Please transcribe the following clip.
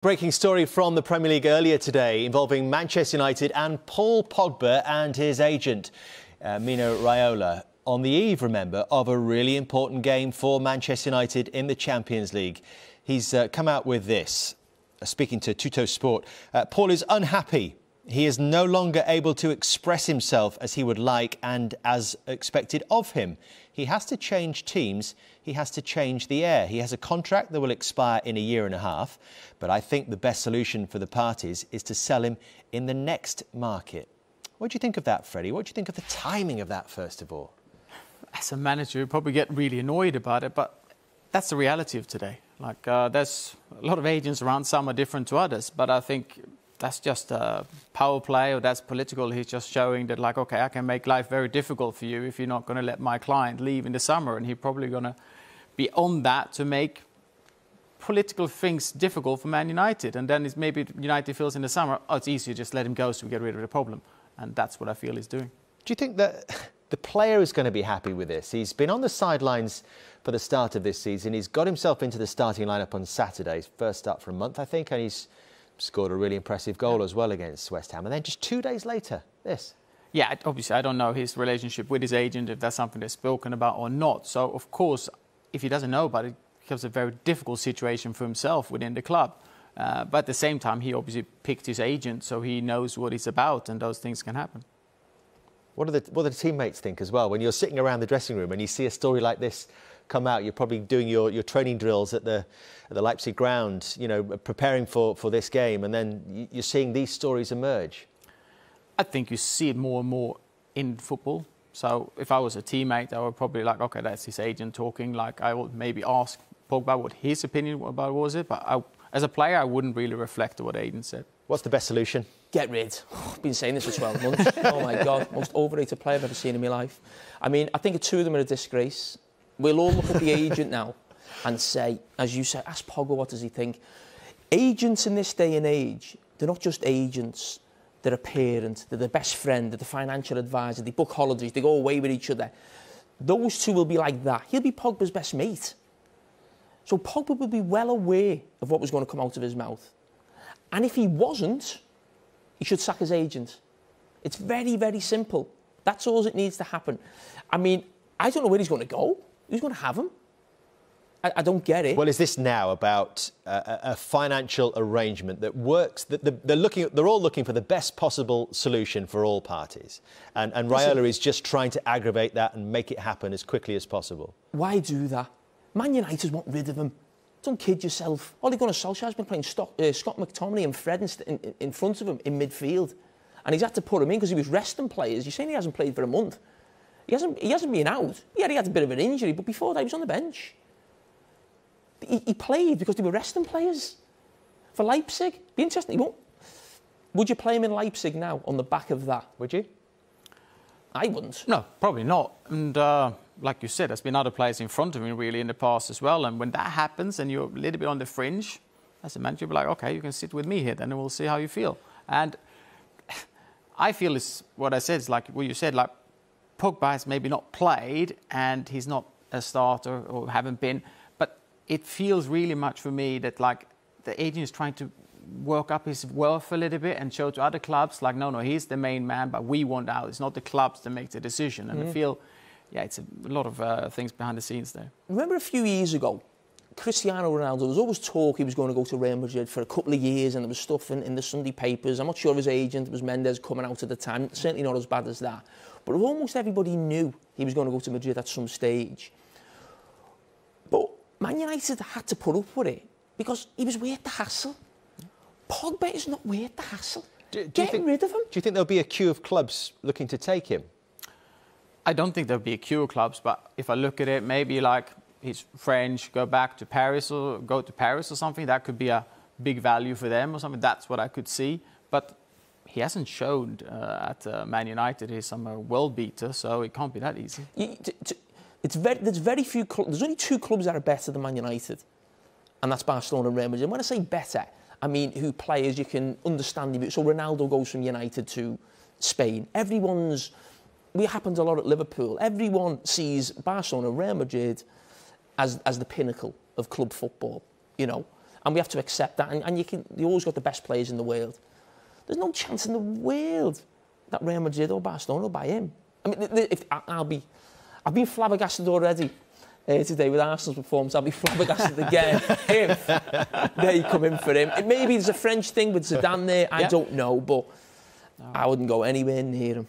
Breaking story from the Premier League earlier today involving Manchester United and Paul Pogba and his agent, Mino Raiola. On the eve, remember, of a really important game for Manchester United in the Champions League. He's come out with this, speaking to Tutto Sport. Paul is unhappy. He is no longer able to express himself as he would like and as expected of him. He has to change teams. He has to change the air. He has a contract that will expire in a year and a half. But I think the best solution for the parties is to sell him in the next market. What do you think of that, Freddie? What do you think of the timing of that, first of all? As a manager, you probably get really annoyed about it, but that's the reality of today. There's a lot of agents around. Some are different to others, but I think that's just a power play, or that's political. He's just showing that, okay, I can make life very difficult for you if you're not going to let my client leave in the summer. And he's probably going to be on that to make political things difficult for Man United. And then maybe United feels in the summer, oh, it's easier, just let him go so we get rid of the problem. And that's what I feel he's doing. Do you think that the player is going to be happy with this? He's been on the sidelines for the start of this season. He's got himself into the starting lineup on Saturday, his first start for a month, I think, and he's scored a really impressive goal as well against West Ham. And then just 2 days later, this. Yeah, obviously, I don't know his relationship with his agent, if that's something they're spoken about or not. So, of course, if he doesn't know about it, it becomes a very difficult situation for himself within the club. But at the same time, he obviously picked his agent, so he knows what he's about, and those things can happen. What do the teammates think as well? When you're sitting around the dressing room and you see a story like this come out, you're probably doing your training drills at the Leipzig ground, you know, preparing for this game, and then you're seeing these stories emerge. I think you see it more and more in football. So if I was a teammate, I would probably okay, that's his agent talking. I would maybe ask Pogba what his opinion about was it. But as a player, I wouldn't really reflect on what the agent said. What's the best solution? Get rid. I've been saying this for 12 months. Oh, my God. Most overrated player I've ever seen in my life. I mean, I think the two of them are a disgrace. We'll all look at the agent now and say, as you said, ask Pogba, what does he think? Agents in this day and age, they're not just agents. They're a parent, they're the best friend, they're the financial advisor, they book holidays, they go away with each other. Those two will be like that. He'll be Pogba's best mate. So Pogba will be well aware of what was going to come out of his mouth. And if he wasn't, he should sack his agent. It's very, very simple. That's all that needs to happen. I mean, I don't know where he's going to go. Who's going to have him? I don't get it. Well, is this now about a financial arrangement that works? That they're all looking for the best possible solution for all parties, and Raiola is just trying to aggravate that and make it happen as quickly as possible. Why do that? Man United want rid of him. Don't kid yourself. Ole Gunnar Solskjaer's been playing Scott McTominay and Fred in front of him in midfield, and he's had to put him in because he was resting players. You're saying he hasn't played for a month? He hasn't been out. Yeah, he had a bit of an injury, but before that he was on the bench. He played because they were resting players for Leipzig. Be interesting. Would you play him in Leipzig now on the back of that? Would you? I wouldn't. No, probably not. And like you said, there's been other players in front of him really in the past as well. And when that happens and you're a little bit on the fringe, as a manager, you'll be like, OK, you can sit with me here then and we'll see how you feel. And I feel it's what I said, is like what you said, like Pogba has maybe not played and he's not a starter or haven't been. It feels really much for me that the agent is trying to work up his wealth a little bit and show to other clubs no, he's the main man, but we want out. It's not the clubs that make the decision. And I feel, it's a lot of things behind the scenes there. Remember a few years ago, Cristiano Ronaldo, there was always talk he was going to go to Real Madrid for a couple of years, and there was stuff in the Sunday papers. I'm not sure of his agent, it was Mendes coming out at the time, certainly not as bad as that. But almost everybody knew he was going to go to Madrid at some stage. But Man United had to put up with it because he was worth the hassle. Pogba is not worth the hassle. Get rid of him. Do you think there'll be a queue of clubs looking to take him? I don't think there'll be a queue of clubs, but if I look at it, maybe he's French, go to Paris or something, that could be a big value for them or something. That's what I could see. But he hasn't shown at Man United he's some world beater, so it can't be that easy. There's very few clubs. There's only two clubs that are better than Man United, and that's Barcelona and Real Madrid. And when I say better, I mean who players you can understand. So Ronaldo goes from United to Spain. We happens a lot at Liverpool. Everyone sees Barcelona and Real Madrid as the pinnacle of club football, you know. And we have to accept that. And you always got the best players in the world. There's no chance in the world that Real Madrid or Barcelona will buy him. I mean, I've been flabbergasted already today with Arsenal's performance. I'll be flabbergasted again if they come in for him. Maybe there's a French thing with Zidane there. I don't know, but I wouldn't go anywhere near him.